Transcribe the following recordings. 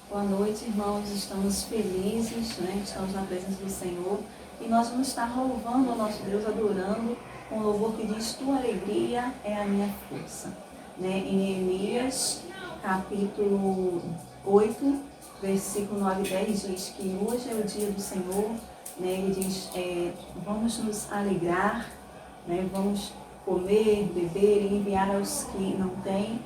Boa noite, irmãos. Estamos felizes, né? Estamos na presença do Senhor e nós vamos estar louvando o nosso Deus, adorando com um louvor que diz: Tua alegria é a minha força. Né? Em Neemias, capítulo 8, versículo 9 e 10 diz que hoje é o dia do Senhor. Né? Ele diz: vamos nos alegrar, né? Vamos comer, beber e enviar aos que não têm,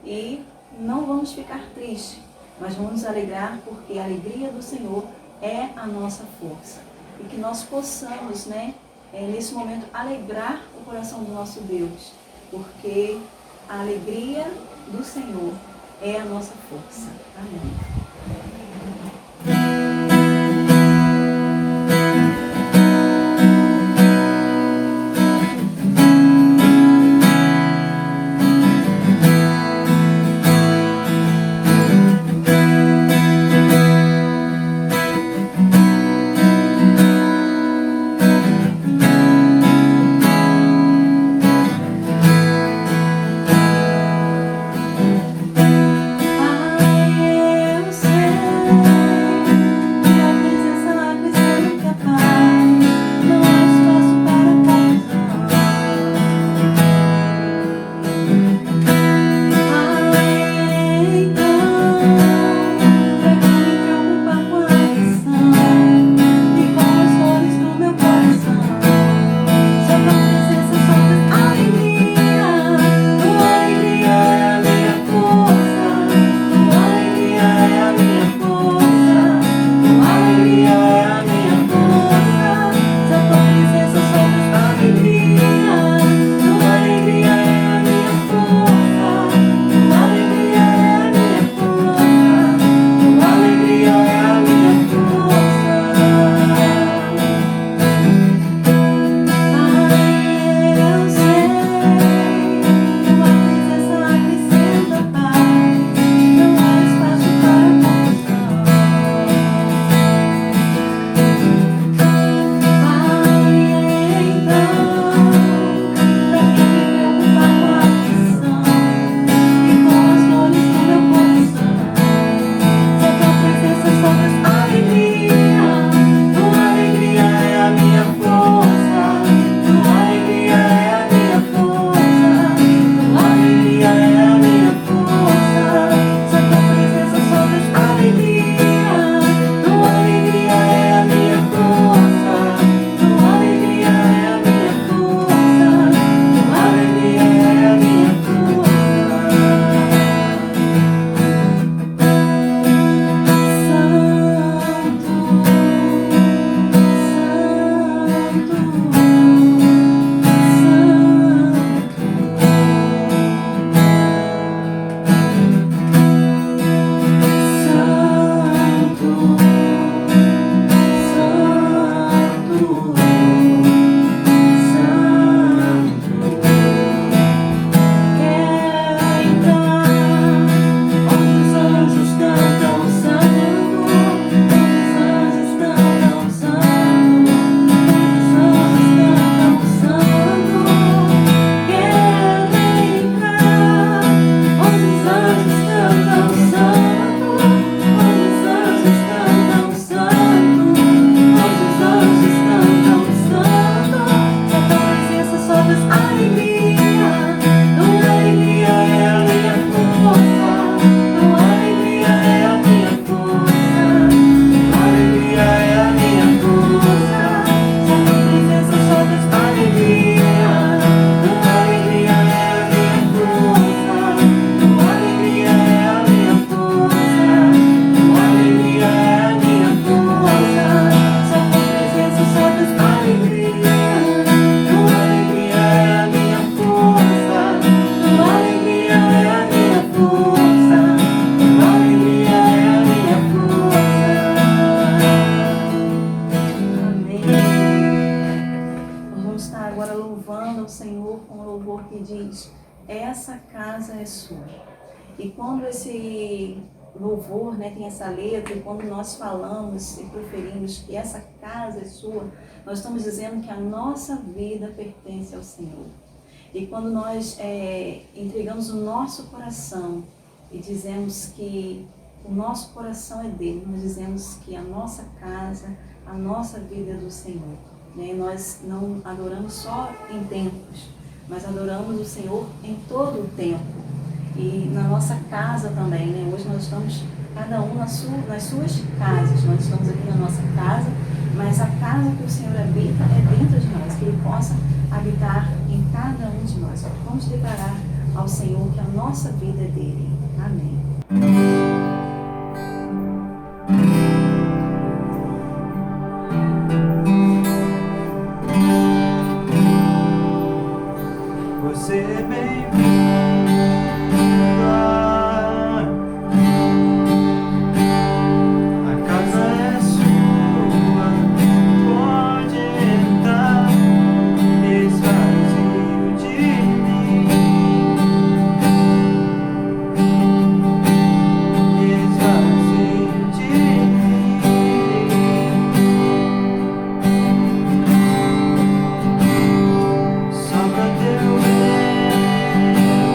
e não vamos ficar tristes, mas vamos nos alegrar, porque a alegria do Senhor é a nossa força. E que nós possamos, né, nesse momento, alegrar o coração do nosso Deus, porque a alegria do Senhor é a nossa força. Amém. Essa casa é sua. E quando esse louvor, né, tem essa letra, e quando nós falamos e proferimos que essa casa é sua, nós estamos dizendo que a nossa vida pertence ao Senhor. E quando nós entregamos o nosso coração e dizemos que o nosso coração é dele. Nós dizemos que a nossa casa, a nossa vida é do Senhor. Né? Nós não adoramos só em templos, mas adoramos o Senhor em todo o tempo. E na nossa casa também, né? Hoje nós estamos, cada um nas suas casas. Nós estamos aqui na nossa casa, mas a casa que o Senhor habita é dentro de nós, que Ele possa habitar em cada um de nós. Vamos declarar ao Senhor que a nossa vida é dele. Amém. Você é bem-vindo. A casa é sua, pode entrar, esvazio de mim, esvazio de mim. Só pra teu bem.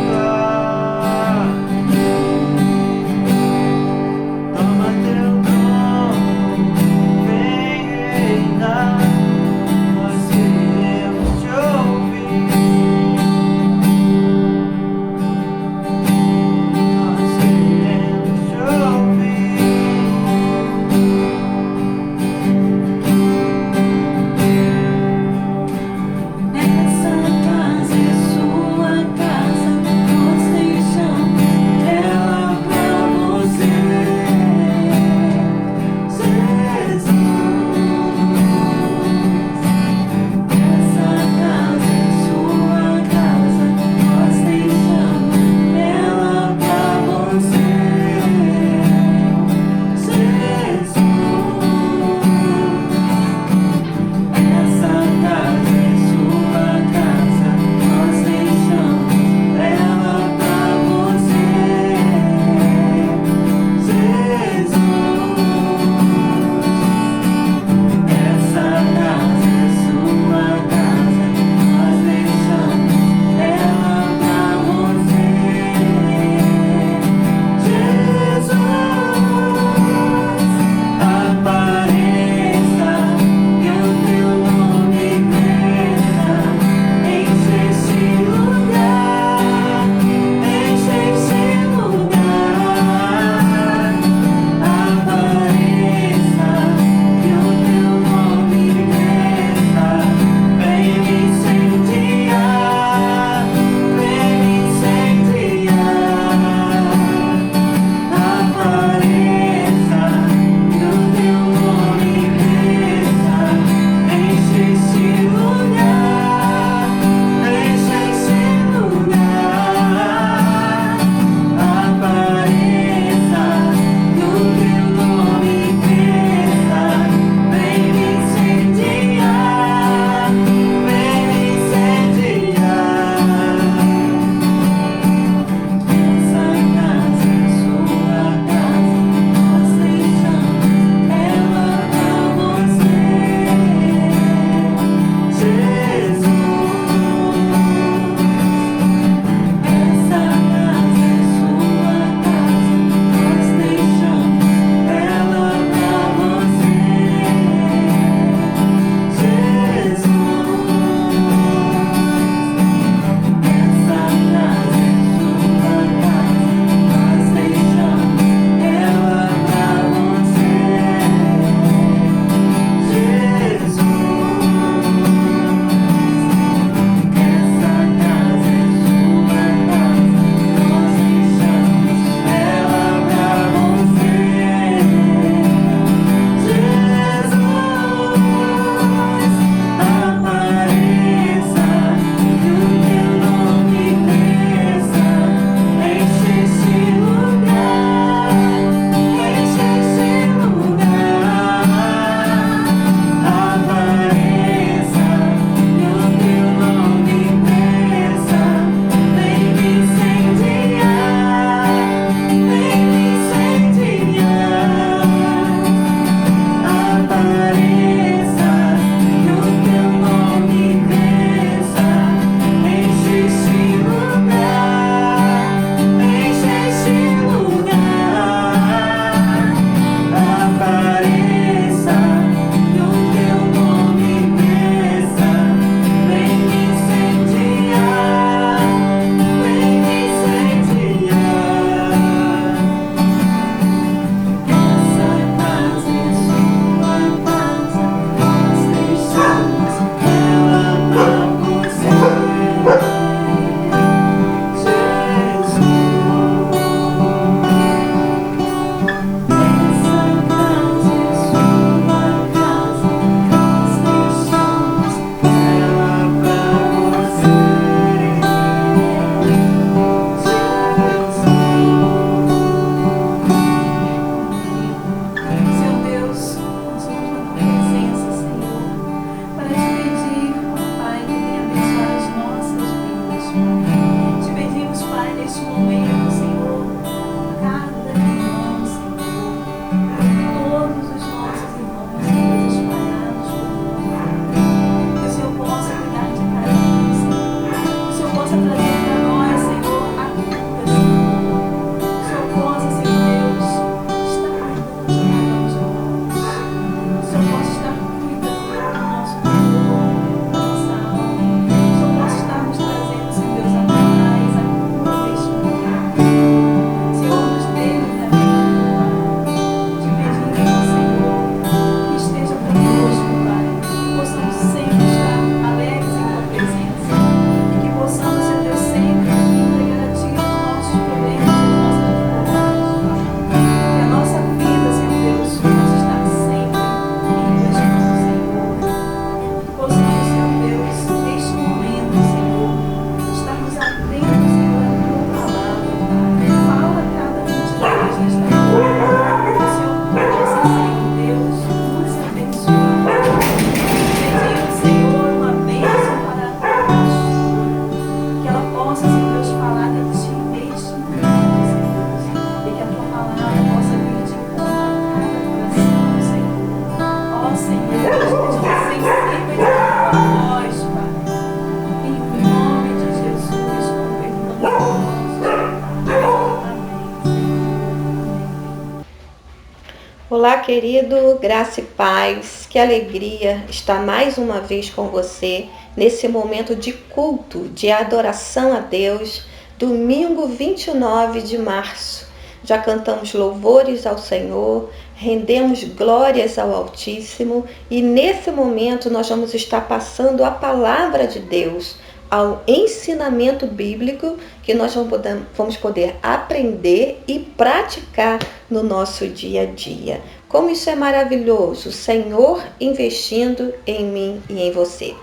querido, graça e paz, que alegria estar mais uma vez com você nesse momento de culto, de adoração a Deus, domingo 29 de março. Já cantamos louvores ao Senhor, rendemos glórias ao Altíssimo e nesse momento nós vamos estar passando a palavra de Deus, ao ensinamento bíblico que nós vamos poder aprender e praticar no nosso dia a dia. Como isso é maravilhoso, o Senhor investindo em mim e em você.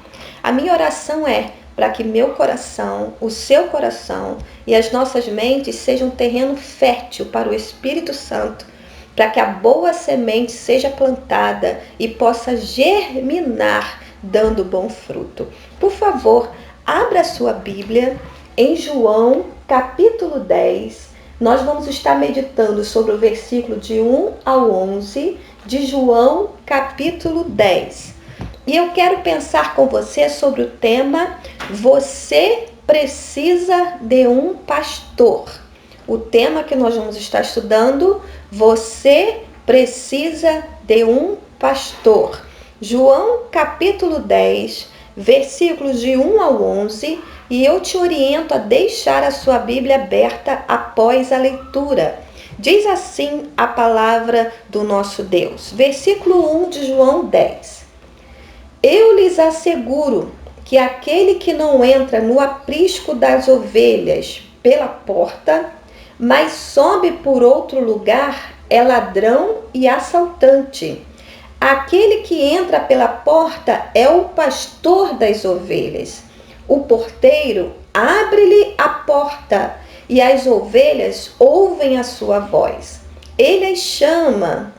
A minha oração é para que meu coração, o seu coração e as nossas mentes sejam um terreno fértil para o Espírito Santo, para que a boa semente seja plantada e possa germinar, dando bom fruto. Por favor, abra a sua Bíblia em João, capítulo 10. Nós vamos estar meditando sobre o versículo de 1 ao 11 de João, capítulo 10. E eu quero pensar com você sobre o tema Você precisa de um pastor. O tema que nós vamos estar estudando, Você precisa de um pastor. João, capítulo 10, versículos de 1 ao 11, e eu te oriento a deixar a sua Bíblia aberta após a leitura. Diz assim a palavra do nosso Deus. Versículo 1 de João 10. Eu lhes asseguro que aquele que não entra no aprisco das ovelhas pela porta, mas sobe por outro lugar, é ladrão e assaltante. Aquele que entra pela porta é o pastor das ovelhas. O porteiro abre-lhe a porta e as ovelhas ouvem a sua voz. Ele chama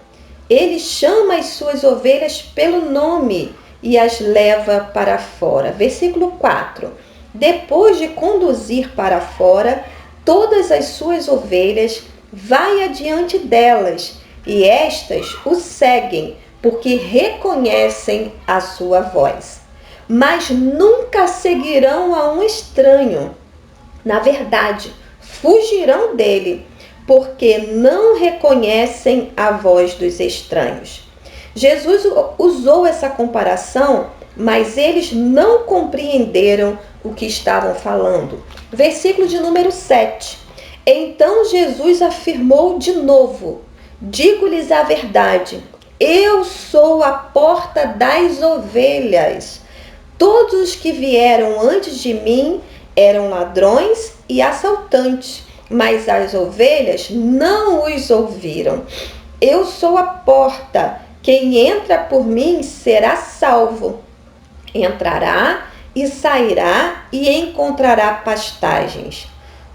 as suas ovelhas pelo nome e as leva para fora. Versículo 4. Depois de conduzir para fora todas as suas ovelhas, vai adiante delas e estas o seguem, porque reconhecem a sua voz. Mas nunca seguirão a um estranho. Na verdade, fugirão dele, porque não reconhecem a voz dos estranhos. Jesus usou essa comparação, mas eles não compreenderam o que estavam falando. Versículo de número 7. Então Jesus afirmou de novo: digo-lhes a verdade, eu sou a porta das ovelhas. Todos os que vieram antes de mim eram ladrões e assaltantes, mas as ovelhas não os ouviram. Eu sou a porta. Quem entra por mim será salvo. Entrará e sairá e encontrará pastagens.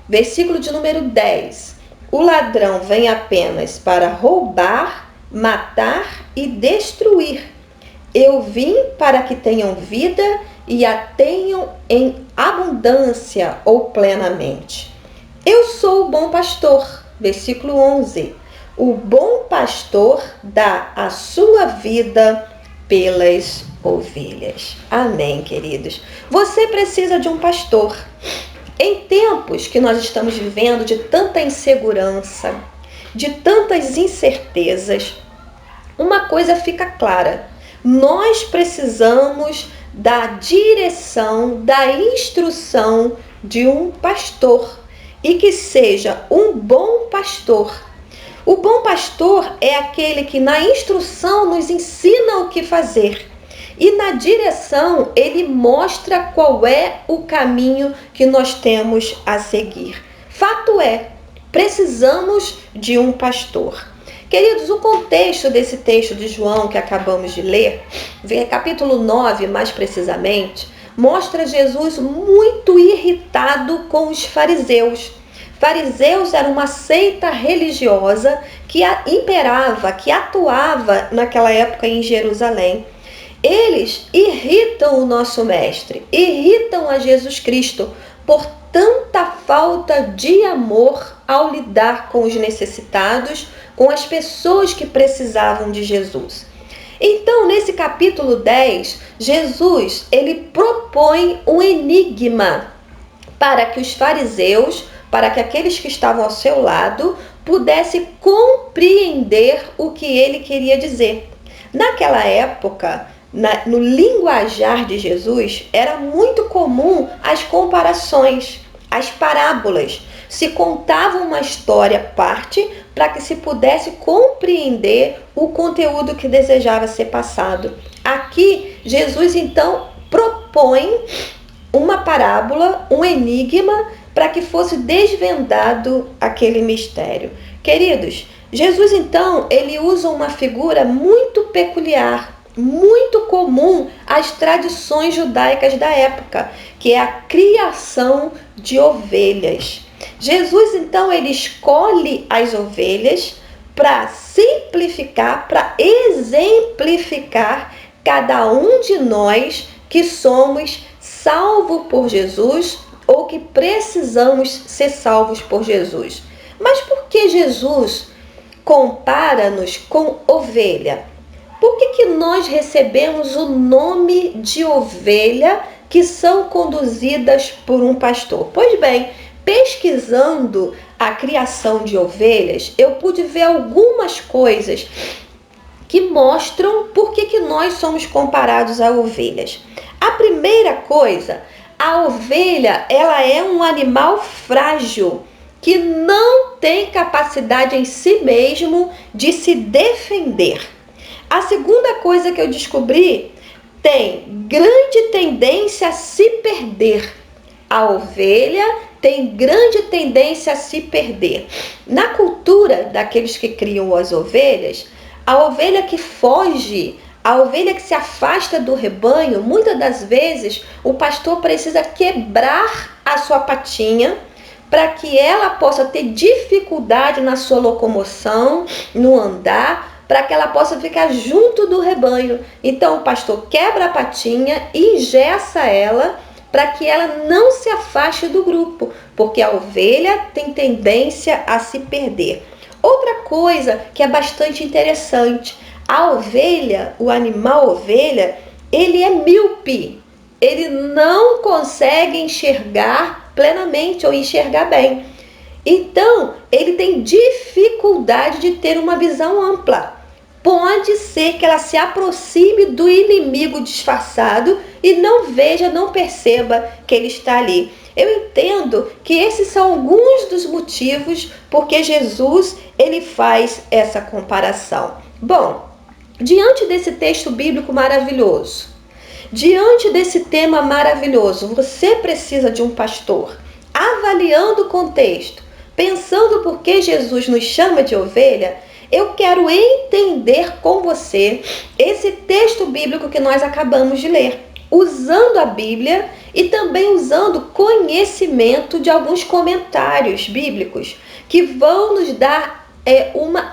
Versículo de número 10. O ladrão vem apenas para roubar, matar e destruir. Eu vim para que tenham vida e a tenham em abundância ou plenamente. Eu sou o bom pastor. Versículo 11. O bom pastor dá a sua vida pelas ovelhas. Amém, queridos. Você precisa de um pastor. Em tempos que nós estamos vivendo de tanta insegurança, de tantas incertezas, uma coisa fica clara: nós precisamos da direção, da instrução de um pastor, e que seja um bom pastor. O bom pastor é aquele que na instrução nos ensina o que fazer e na direção ele mostra qual é o caminho que nós temos a seguir. Fato é, precisamos de um pastor. Queridos, o contexto desse texto de João que acabamos de ler, capítulo 9 mais precisamente, mostra Jesus muito irritado com os fariseus. Fariseus eram uma seita religiosa que imperava, que atuava naquela época em Jerusalém. Eles irritam o nosso mestre, irritam a Jesus Cristo por tanta falta de amor ao lidar com os necessitados, com as pessoas que precisavam de Jesus. Então, nesse capítulo 10, Jesus ele propõe um enigma para que os fariseus, para que aqueles que estavam ao seu lado pudesse compreender o que ele queria dizer. Naquela época, no linguajar de Jesus, era muito comum as comparações, as parábolas. Se contava uma história à parte para que se pudesse compreender o conteúdo que desejava ser passado. Aqui, Jesus então propõe uma parábola, um enigma, para que fosse desvendado aquele mistério. Queridos, Jesus então, ele usa uma figura muito peculiar, muito comum às tradições judaicas da época, que é a criação de ovelhas. Jesus então, ele escolhe as ovelhas para simplificar, para exemplificar cada um de nós que somos salvos por Jesus ou que precisamos ser salvos por Jesus. Mas por que Jesus compara-nos com ovelha? Por que nós recebemos o nome de ovelha que são conduzidas por um pastor? Pois bem, pesquisando a criação de ovelhas, eu pude ver algumas coisas que mostram por que nós somos comparados a ovelhas. A primeira coisa, a ovelha, ela é um animal frágil, que não tem capacidade em si mesmo de se defender. A segunda coisa que eu descobri, tem grande tendência a se perder. A ovelha tem grande tendência a se perder. Na cultura daqueles que criam as ovelhas, a ovelha que foge, a ovelha que se afasta do rebanho, muitas das vezes o pastor precisa quebrar a sua patinha para que ela possa ter dificuldade na sua locomoção, no andar, para que ela possa ficar junto do rebanho. Então o pastor quebra a patinha e engessa ela para que ela não se afaste do grupo, porque a ovelha tem tendência a se perder. Outra coisa que é bastante interessante, a ovelha, o animal ovelha, ele é míope, ele não consegue enxergar plenamente ou enxergar bem. Então, ele tem dificuldade de ter uma visão ampla. Pode ser que ela se aproxime do inimigo disfarçado e não veja, não perceba que ele está ali. Eu entendo que esses são alguns dos motivos porque Jesus ele faz essa comparação. Bom, diante desse texto bíblico maravilhoso, diante desse tema maravilhoso, você precisa de um pastor. Avaliando o contexto, pensando por que Jesus nos chama de ovelha, eu quero entender com você esse texto bíblico que nós acabamos de ler, usando a Bíblia e também usando conhecimento de alguns comentários bíblicos que vão nos dar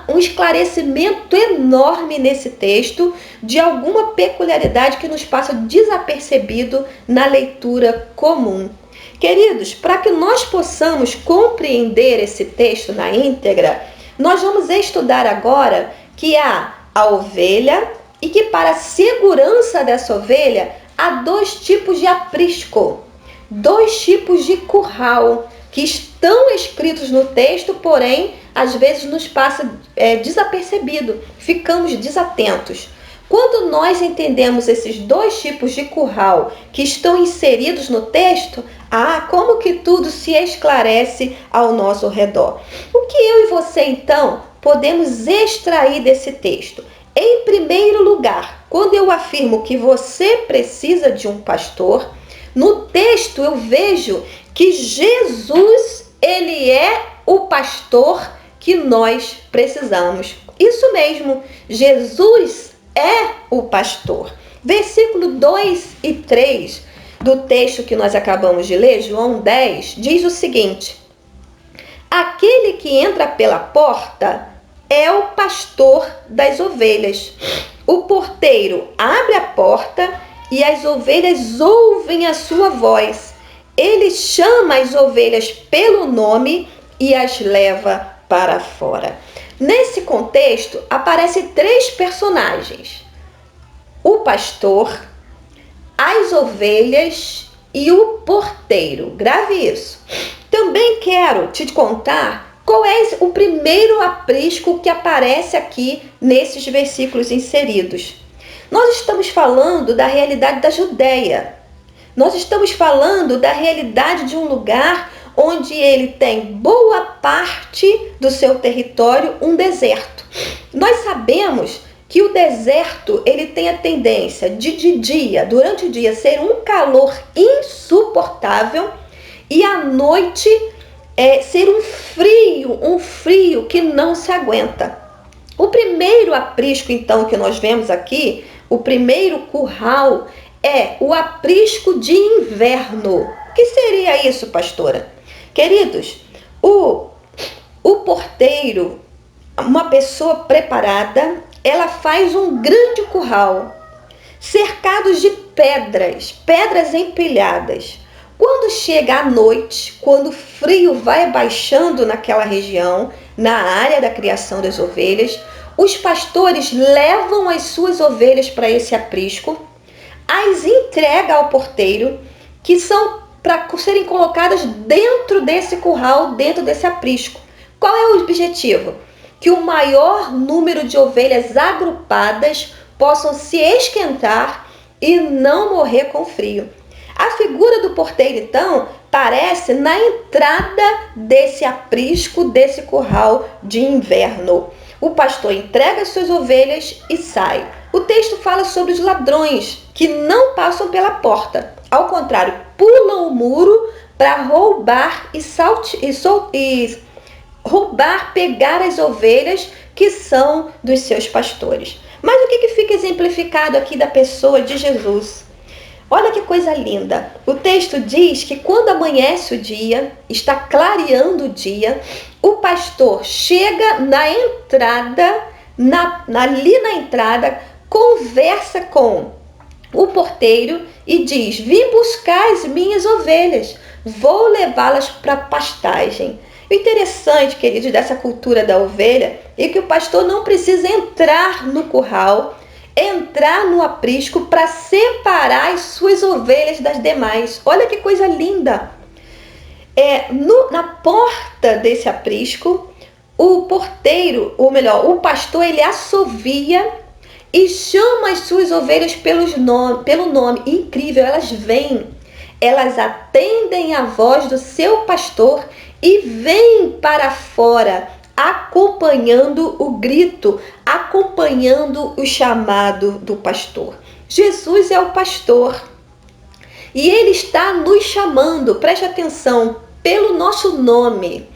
um esclarecimento enorme nesse texto de alguma peculiaridade que nos passa desapercebido na leitura comum. Queridos, para que nós possamos compreender esse texto na íntegra, nós vamos estudar agora que há a ovelha e que para a segurança dessa ovelha há dois tipos de aprisco, dois tipos de curral que estão escritos no texto, porém, às vezes nos passa desapercebido, ficamos desatentos. Quando nós entendemos esses dois tipos de curral que estão inseridos no texto, como que tudo se esclarece ao nosso redor. O que eu e você, então, podemos extrair desse texto? Em primeiro lugar, quando eu afirmo que você precisa de um pastor, no texto eu vejo que Jesus, ele é o pastor que nós precisamos. Isso mesmo, Jesus é o pastor. Versículo 2 e 3 do texto que nós acabamos de ler, João 10, diz o seguinte: aquele que entra pela porta é o pastor das ovelhas. O porteiro abre a porta e as ovelhas ouvem a sua voz. Ele chama as ovelhas pelo nome e as leva para fora. Nesse contexto, aparecem três personagens: o pastor, as ovelhas e o porteiro. Grave isso. Também quero te contar Qual é o primeiro aprisco que aparece aqui nesses versículos inseridos? Nós estamos falando da realidade da Judéia. Nós estamos falando da realidade de um lugar onde ele tem boa parte do seu território um deserto. Nós sabemos que o deserto ele tem a tendência de dia, durante o dia, ser um calor insuportável e à noite ser um frio que não se aguenta. O primeiro aprisco, então, que nós vemos aqui, o primeiro curral, é o aprisco de inverno. O que seria isso, pastora? Queridos, o porteiro, uma pessoa preparada, ela faz um grande curral, cercados de pedras empilhadas. Quando chega a noite, quando o frio vai baixando naquela região, na área da criação das ovelhas, os pastores levam as suas ovelhas para esse aprisco, as entrega ao porteiro, que são para serem colocadas dentro desse curral, dentro desse aprisco. Qual é o objetivo? Que o maior número de ovelhas agrupadas possam se esquentar e não morrer com frio. A figura do porteiro, então, aparece na entrada desse aprisco, desse curral de inverno. O pastor entrega as suas ovelhas e sai. O texto fala sobre os ladrões que não passam pela porta. Ao contrário, pulam o muro para roubar pegar as ovelhas que são dos seus pastores. Mas o que fica exemplificado aqui da pessoa de Jesus? Olha que coisa linda. O texto diz que quando amanhece o dia, está clareando o dia, o pastor chega na entrada, ali na entrada, conversa com o porteiro e diz: vim buscar as minhas ovelhas, vou levá-las para pastagem. O interessante, queridos, dessa cultura da ovelha é que o pastor não precisa entrar no curral, entrar no aprisco para separar as suas ovelhas das demais. Olha que coisa linda! Na porta desse aprisco, o porteiro, ou melhor, o pastor, ele assovia e chama as suas ovelhas pelo nome. Incrível, elas vêm, elas atendem a voz do seu pastor e vêm para fora, acompanhando o grito, acompanhando o chamado do pastor. Jesus é o pastor e ele está nos chamando, preste atenção, pelo nosso nome.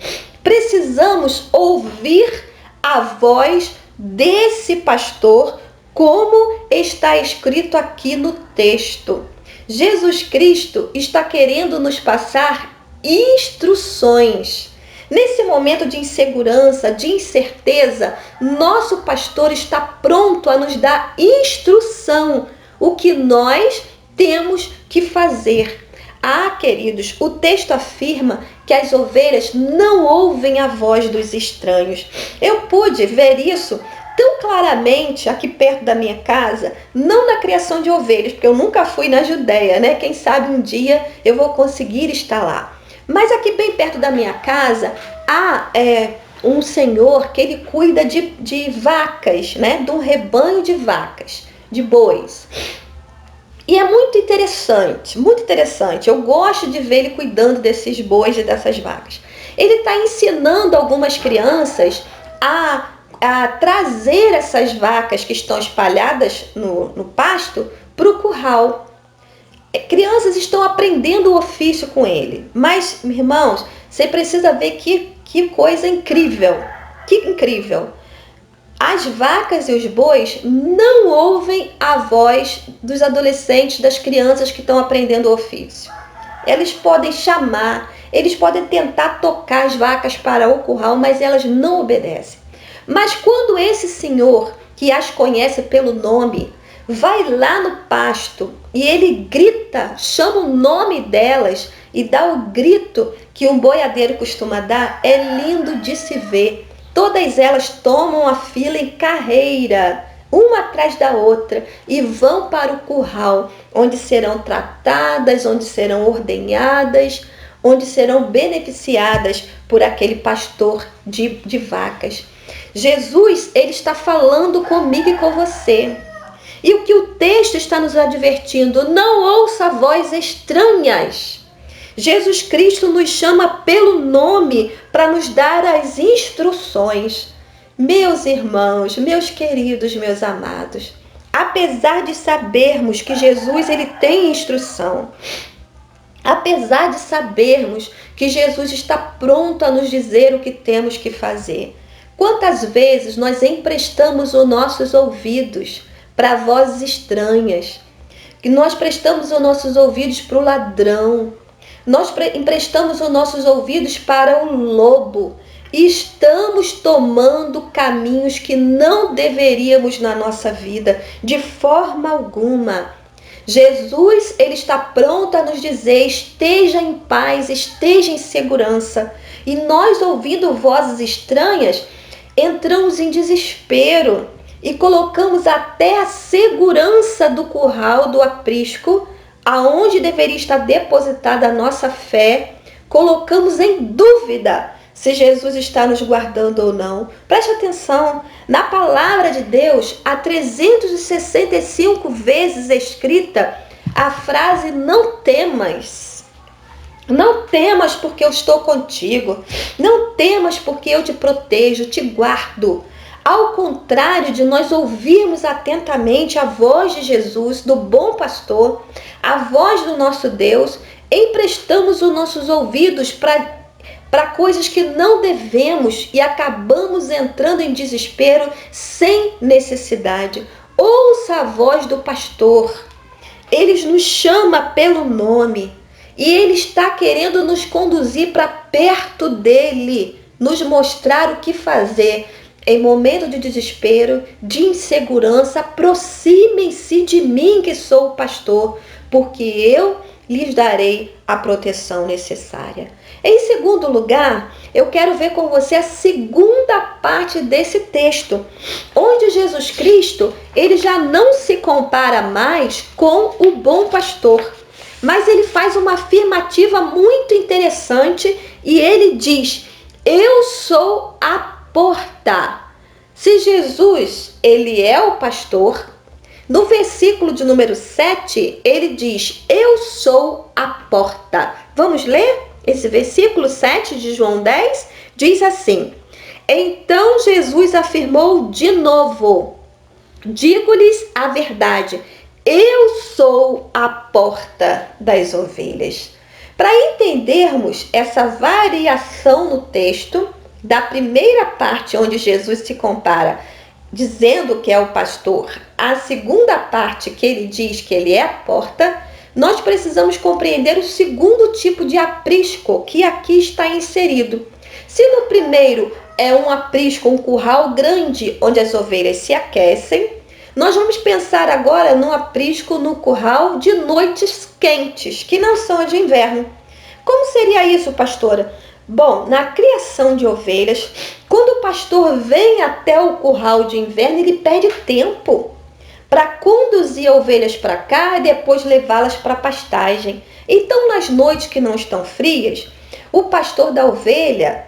Precisamos ouvir a voz desse pastor, como está escrito aqui no texto. Jesus Cristo está querendo nos passar instruções. Nesse momento de insegurança, de incerteza, nosso pastor está pronto a nos dar instrução, o que nós temos que fazer. Queridos, o texto afirma que as ovelhas não ouvem a voz dos estranhos. Eu pude ver isso tão claramente aqui perto da minha casa, não na criação de ovelhas, porque eu nunca fui na Judéia, né? Quem sabe um dia eu vou conseguir estar lá. Mas aqui bem perto da minha casa há um senhor que ele cuida de vacas, né? De um rebanho de vacas, de bois. E é muito interessante, muito interessante. Eu gosto de ver ele cuidando desses bois e dessas vacas. Ele está ensinando algumas crianças a trazer essas vacas que estão espalhadas no pasto para o curral. Crianças estão aprendendo o ofício com ele. Mas, irmãos, você precisa ver que coisa incrível. Que incrível. As vacas e os bois não ouvem a voz dos adolescentes, das crianças que estão aprendendo o ofício. Eles podem chamar, eles podem tentar tocar as vacas para o curral, mas elas não obedecem. Mas quando esse senhor, que as conhece pelo nome, vai lá no pasto e ele grita, chama o nome delas e dá o grito que um boiadeiro costuma dar, é lindo de se ver. Todas elas tomam a fila em carreira, uma atrás da outra, e vão para o curral, onde serão tratadas, onde serão ordenhadas, onde serão beneficiadas por aquele pastor de vacas. Jesus, ele está falando comigo e com você. E o que o texto está nos advertindo? Não ouça vozes estranhas. Jesus Cristo nos chama pelo nome para nos dar as instruções. Meus irmãos, meus queridos, meus amados, apesar de sabermos que Jesus ele tem instrução, apesar de sabermos que Jesus está pronto a nos dizer o que temos que fazer, quantas vezes nós emprestamos os nossos ouvidos para vozes estranhas, que nós prestamos os nossos ouvidos para o ladrão, nós emprestamos os nossos ouvidos para o lobo e estamos tomando caminhos que não deveríamos na nossa vida, de forma alguma. Jesus, ele está pronto a nos dizer, esteja em paz, esteja em segurança. E nós, ouvindo vozes estranhas, entramos em desespero e colocamos até a segurança do curral, do aprisco, aonde deveria estar depositada a nossa fé, colocamos em dúvida se Jesus está nos guardando ou não. Preste atenção, na palavra de Deus, há 365 vezes escrita a frase não temas. Não temas porque eu estou contigo. Não temas porque eu te protejo, te guardo. Ao contrário de nós ouvirmos atentamente a voz de Jesus, do bom pastor, a voz do nosso Deus, emprestamos os nossos ouvidos para coisas que não devemos e acabamos entrando em desespero sem necessidade. Ouça a voz do pastor. Ele nos chama pelo nome e ele está querendo nos conduzir para perto dele, nos mostrar o que fazer. Em momento de desespero, de insegurança, aproximem-se de mim que sou o pastor, porque eu lhes darei a proteção necessária. Em segundo lugar, eu quero ver com você a segunda parte desse texto, onde Jesus Cristo, ele já não se compara mais com o bom pastor, mas ele faz uma afirmativa muito interessante e ele diz, eu sou a porta. Se Jesus, ele é o pastor, no versículo de número 7, ele diz, eu sou a porta. Vamos ler? Esse versículo 7 de João 10 diz assim, então Jesus afirmou de novo, digo-lhes a verdade, eu sou a porta das ovelhas. Para entendermos essa variação no texto, da primeira parte onde Jesus se compara, dizendo que é o pastor, a segunda parte que ele diz que ele é a porta, nós precisamos compreender o segundo tipo de aprisco que aqui está inserido. Se no primeiro é um aprisco, um curral grande onde as ovelhas se aquecem, nós vamos pensar agora num aprisco, no curral de noites quentes, que não são a de inverno. Como seria isso, pastora? Bom, na criação de ovelhas, quando o pastor vem até o curral de inverno, ele perde tempo para conduzir ovelhas para cá e depois levá-las para a pastagem. Então, nas noites que não estão frias, o pastor da ovelha,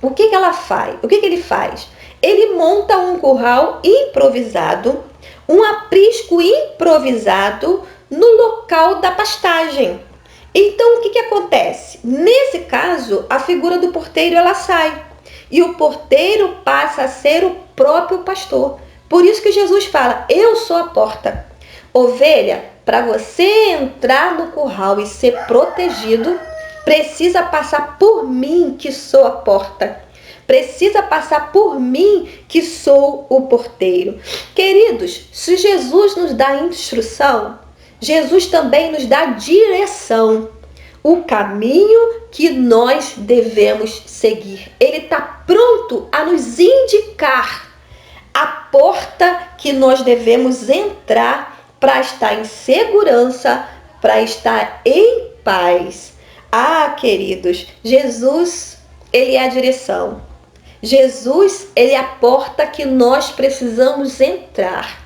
o que ele faz? Ele monta um curral improvisado, um aprisco improvisado no local da pastagem. Então, o que acontece? Nesse caso, a figura do porteiro ela sai e o porteiro passa a ser o próprio pastor. Por isso que Jesus fala, eu sou a porta. Ovelha, para você entrar no curral e ser protegido, precisa passar por mim, que sou a porta. Precisa passar por mim, que sou o porteiro. Queridos, se Jesus nos dá instrução, Jesus também nos dá direção, o caminho que nós devemos seguir. Ele está pronto a nos indicar a porta que nós devemos entrar para estar em segurança, para estar em paz. Ah, queridos, Jesus, ele é a direção. Jesus, ele é a porta que nós precisamos entrar.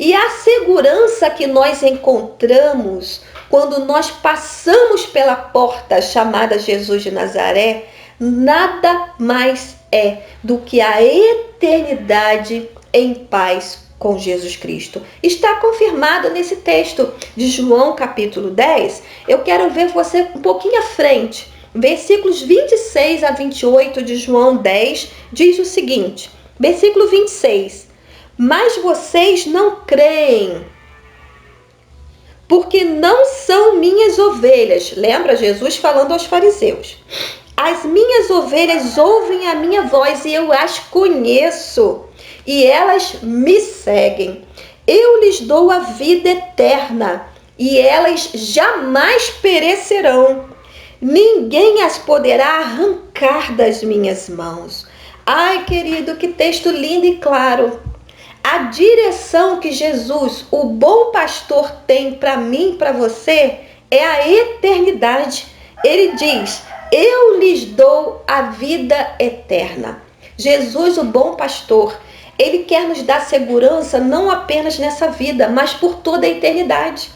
E a segurança que nós encontramos quando nós passamos pela porta chamada Jesus de Nazaré, nada mais é do que a eternidade em paz com Jesus Cristo. Está confirmado nesse texto de João capítulo 10. Eu quero ver você um pouquinho à frente. Versículos 26 a 28 de João 10 diz o seguinte, versículo 26. Mas vocês não creem, porque não são minhas ovelhas. Lembra Jesus falando aos fariseus. As minhas ovelhas ouvem a minha voz e eu as conheço, e elas me seguem. Eu lhes dou a vida eterna, e elas jamais perecerão. Ninguém as poderá arrancar das minhas mãos. Ai, querido, que texto lindo e claro. A direção que Jesus, o bom pastor, tem para mim e para você é a eternidade. Ele diz, eu lhes dou a vida eterna. Jesus, o bom pastor, ele quer nos dar segurança não apenas nessa vida, mas por toda a eternidade.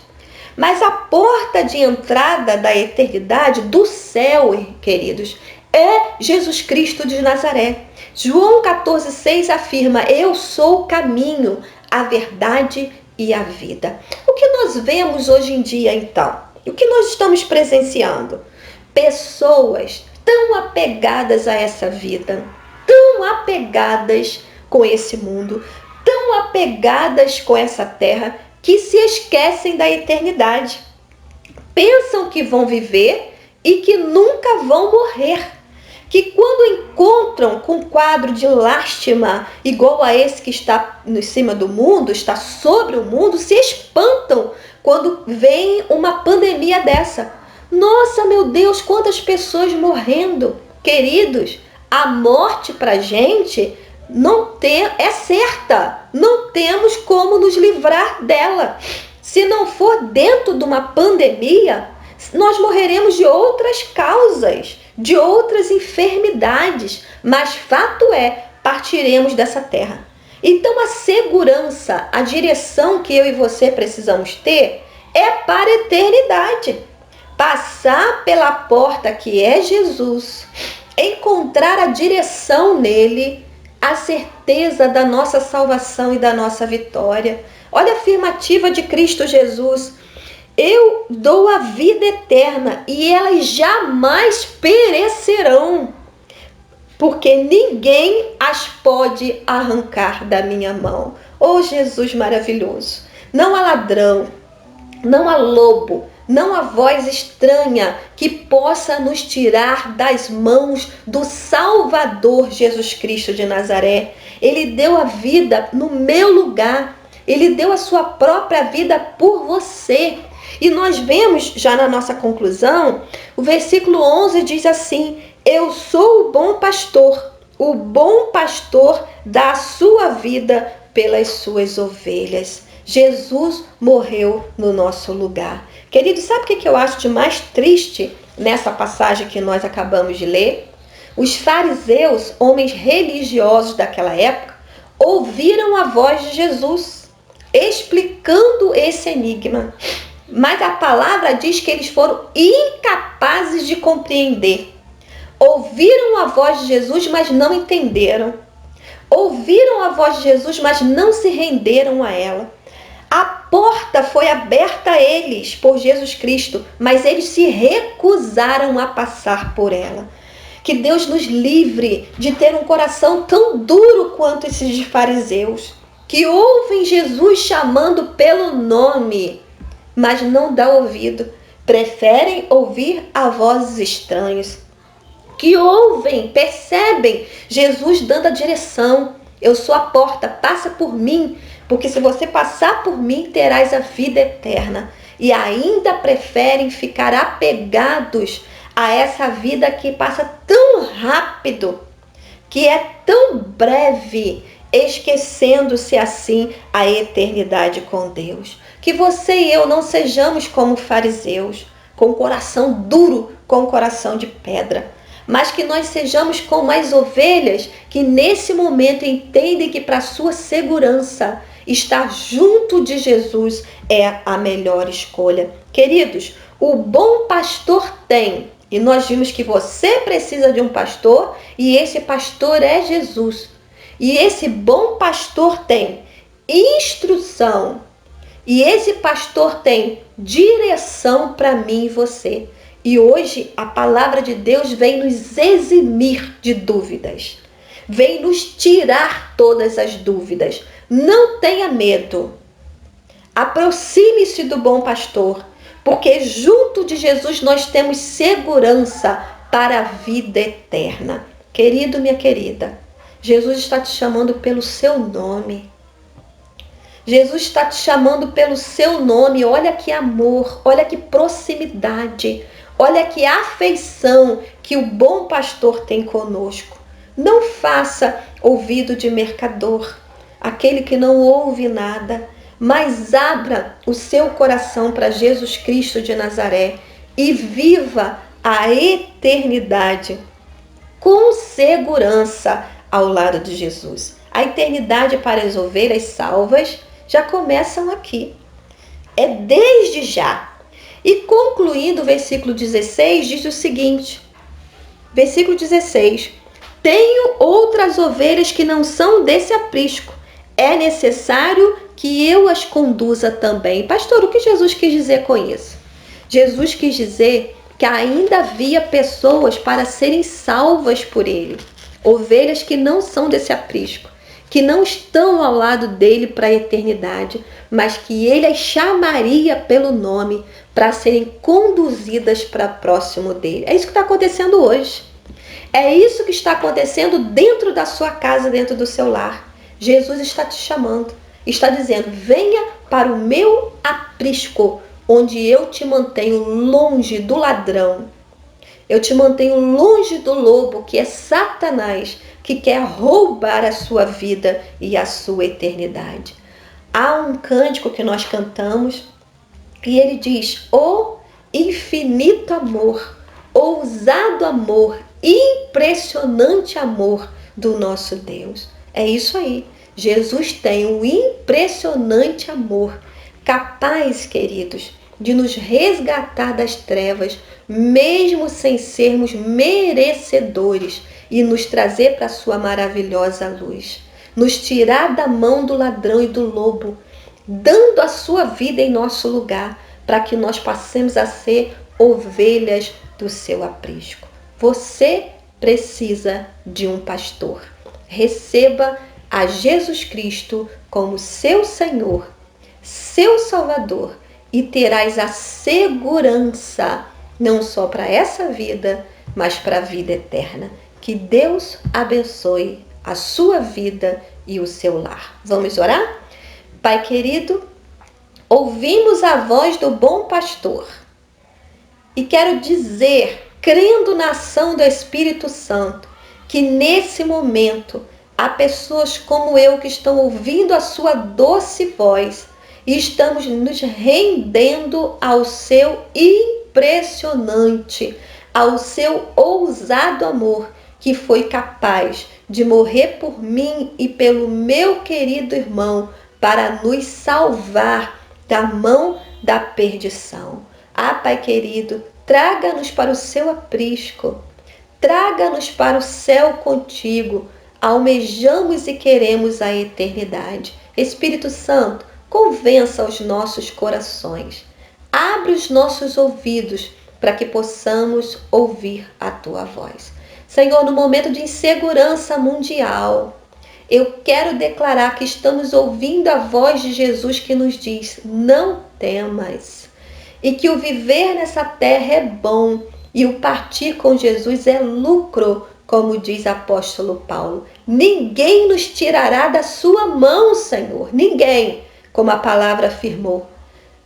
Mas a porta de entrada da eternidade, do céu, queridos, é Jesus Cristo de Nazaré. João 14,6 afirma, eu sou o caminho, a verdade e a vida. O que nós vemos hoje em dia, então? O que nós estamos presenciando? Pessoas tão apegadas a essa vida, tão apegadas com esse mundo, tão apegadas com essa terra, que se esquecem da eternidade. Pensam que vão viver e que nunca vão morrer. Que quando encontram com um quadro de lástima igual a esse que está em cima do mundo, está sobre o mundo, se espantam quando vem uma pandemia dessa. Nossa, meu Deus, quantas pessoas morrendo. Queridos, a morte pra gente é certa. Não temos como nos livrar dela. Se não for dentro de uma pandemia, nós morreremos de outras causas, de outras enfermidades, mas fato é, partiremos dessa terra. Então a segurança, a direção que eu e você precisamos ter é para a eternidade. Passar pela porta que é Jesus, encontrar a direção nele, a certeza da nossa salvação e da nossa vitória. Olha a afirmativa de Cristo Jesus. Eu dou a vida eterna e elas jamais perecerão, porque ninguém as pode arrancar da minha mão. Oh, Jesus maravilhoso! Não há ladrão, não há lobo, não há voz estranha que possa nos tirar das mãos do Salvador Jesus Cristo de Nazaré. Ele deu a vida no meu lugar. Ele deu a sua própria vida por você. E nós vemos, já na nossa conclusão, o versículo 11 diz assim, eu sou o bom pastor dá a sua vida pelas suas ovelhas. Jesus morreu no nosso lugar. Querido, sabe o que eu acho de mais triste nessa passagem que nós acabamos de ler? Os fariseus, homens religiosos daquela época, ouviram a voz de Jesus, explicando esse enigma. Mas a palavra diz que eles foram incapazes de compreender. Ouviram a voz de Jesus, mas não entenderam. Ouviram a voz de Jesus, mas não se renderam a ela. A porta foi aberta a eles por Jesus Cristo, mas eles se recusaram a passar por ela. Que Deus nos livre de ter um coração tão duro quanto esses de fariseus, que ouvem Jesus chamando pelo nome, mas não dá ouvido, preferem ouvir a vozes estranhas. Que ouvem, percebem Jesus dando a direção. Eu sou a porta, passa por mim, porque se você passar por mim, terás a vida eterna. E ainda preferem ficar apegados a essa vida que passa tão rápido, que é tão breve, esquecendo-se assim a eternidade com Deus. Que você e eu não sejamos como fariseus, com coração duro, com coração de pedra, mas que nós sejamos como as ovelhas que nesse momento entendem que para sua segurança Estar junto de Jesus é a melhor escolha. Queridos, o bom pastor tem, e nós vimos que você precisa de um pastor, e esse pastor é Jesus. E esse bom pastor tem instrução, e esse pastor tem direção para mim e você. E hoje a palavra de Deus vem nos eximir de dúvidas. Vem nos tirar todas as dúvidas. Não tenha medo. Aproxime-se do bom pastor, porque junto de Jesus nós temos segurança para a vida eterna. Querido, minha querida, Jesus está te chamando pelo seu nome. Jesus está te chamando pelo seu nome. Olha que amor, olha que proximidade, olha que afeição que o bom pastor tem conosco. Não faça ouvido de mercador, aquele que não ouve nada, mas abra o seu coração para Jesus Cristo de Nazaré e viva a eternidade com segurança ao lado de Jesus. A eternidade para as ovelhas salvas já começam aqui. É desde já. E concluindo o versículo 16, diz o seguinte. Versículo 16. Tenho outras ovelhas que não são desse aprisco. É necessário que eu as conduza também. Pastor, o que Jesus quis dizer com isso? Jesus quis dizer que ainda havia pessoas para serem salvas por ele. Ovelhas que não são desse aprisco, que não estão ao lado dele para a eternidade, mas que ele as chamaria pelo nome para serem conduzidas para próximo dele. É isso que está acontecendo hoje. É isso que está acontecendo dentro da sua casa, dentro do seu lar. Jesus está te chamando, está dizendo, venha para o meu aprisco, onde eu te mantenho longe do ladrão. Eu te mantenho longe do lobo, que é Satanás, que quer roubar a sua vida e a sua eternidade. Há um cântico que nós cantamos e ele diz, oh infinito amor, ousado amor, impressionante amor do nosso Deus. É isso aí. Jesus tem um impressionante amor, capaz, queridos, de nos resgatar das trevas, mesmo sem sermos merecedores, e nos trazer para a sua maravilhosa luz. Nos tirar da mão do ladrão e do lobo, dando a sua vida em nosso lugar, para que nós passemos a ser ovelhas do seu aprisco. Você precisa de um pastor. Receba a Jesus Cristo como seu Senhor, seu Salvador, e terás a segurança, não só para essa vida, mas para a vida eterna. Que Deus abençoe a sua vida e o seu lar. Vamos orar? Pai querido, ouvimos a voz do bom pastor e quero dizer, crendo na ação do Espírito Santo, que nesse momento há pessoas como eu que estão ouvindo a sua doce voz e estamos nos rendendo ao seu impressionante, ao seu ousado amor, que foi capaz de morrer por mim e pelo meu querido irmão para nos salvar da mão da perdição. Ah, Pai querido, traga-nos para o seu aprisco, traga-nos para o céu contigo. Almejamos e queremos a eternidade. Espírito Santo, convença os nossos corações. Abre os nossos ouvidos para que possamos ouvir a tua voz. Senhor, no momento de insegurança mundial, eu quero declarar que estamos ouvindo a voz de Jesus que nos diz, não temas. E que o viver nessa terra é bom e o partir com Jesus é lucro, como diz o apóstolo Paulo. Ninguém nos tirará da sua mão, Senhor. Ninguém, como a palavra afirmou.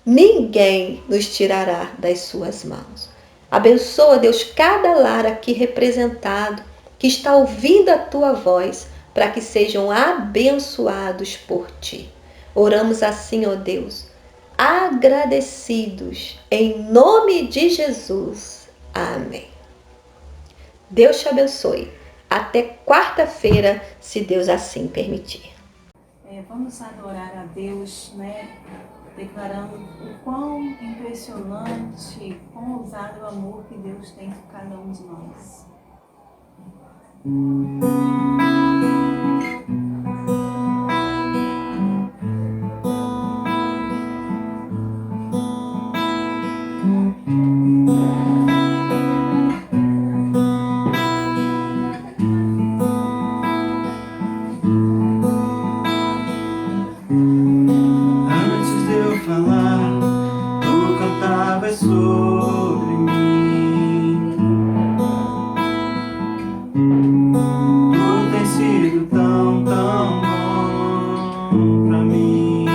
Ninguém nos tirará das suas mãos. Abençoa, Deus, cada lar aqui representado que está ouvindo a tua voz, para que sejam abençoados por ti. Oramos assim, ó Deus, agradecidos, em nome de Jesus. Amém. Deus te abençoe. Até quarta-feira, se Deus assim permitir. Vamos adorar a Deus, né? Declarando o quão impressionante, quão ousado o amor que Deus tem por cada um de nós. Antes de eu falar, tu cantavas sobre mim. Tu tens sido tão, tão bom pra mim.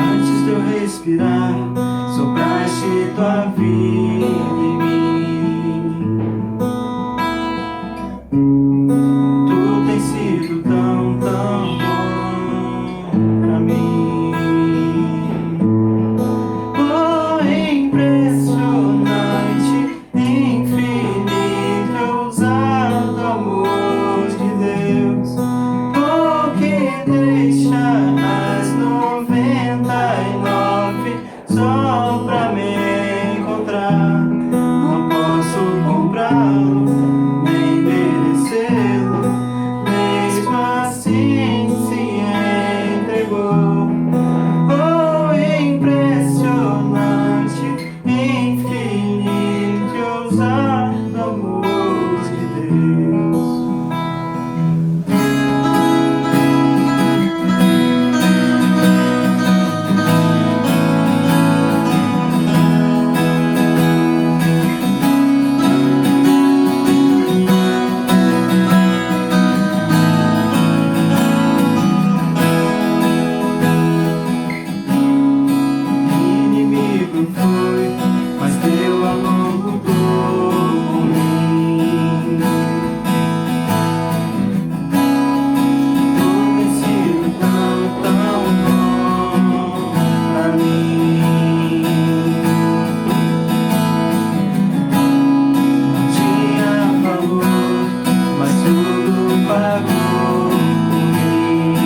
Antes de eu respirar, sopraste tua vida em mim. Tu tens sido tão, tão bom pra mim. Oh, impressionante, infinito, ousado amor de Deus. Oh, que deixa as 99 só pra me encontrar. Não posso comprá-lo, nem merecê-lo, mesmo assim se entregou. Oh, impressionante, infinito, ousado amor de Deus. Inimigo foi, mas teu amor lutou por mim. Tu tens sido tão, tão bom pra mim. Não tinha valor, mas tudo pagou por mim.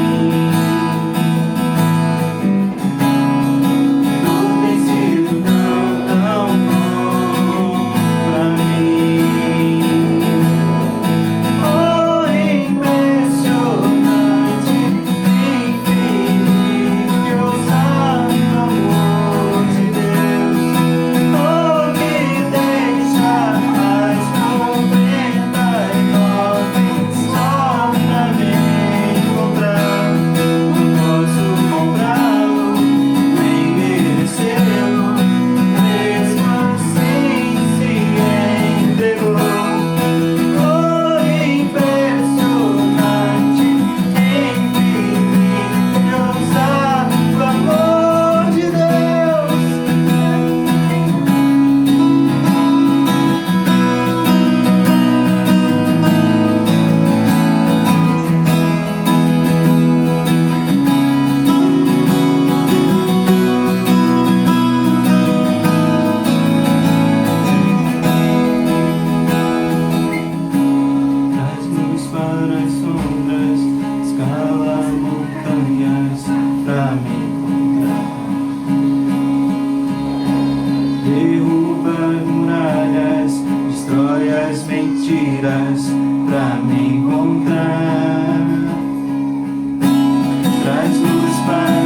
Tu tens sido tão, tão bom pra mim. Oh, impressionante, infinito, ousado amor de Deus. Oh, que deixa as 99 só pra me encontrar. Não posso comprá-lo, nem merecê-lo, mesmo assim se entregou. Oh, impressionante, infinito, ousado amor de Deus. Traz luz para as sombras, escala montanhas pra me encontrar. Derruba muralhas, destrói as mentiras pra me encontrar. Traz luz para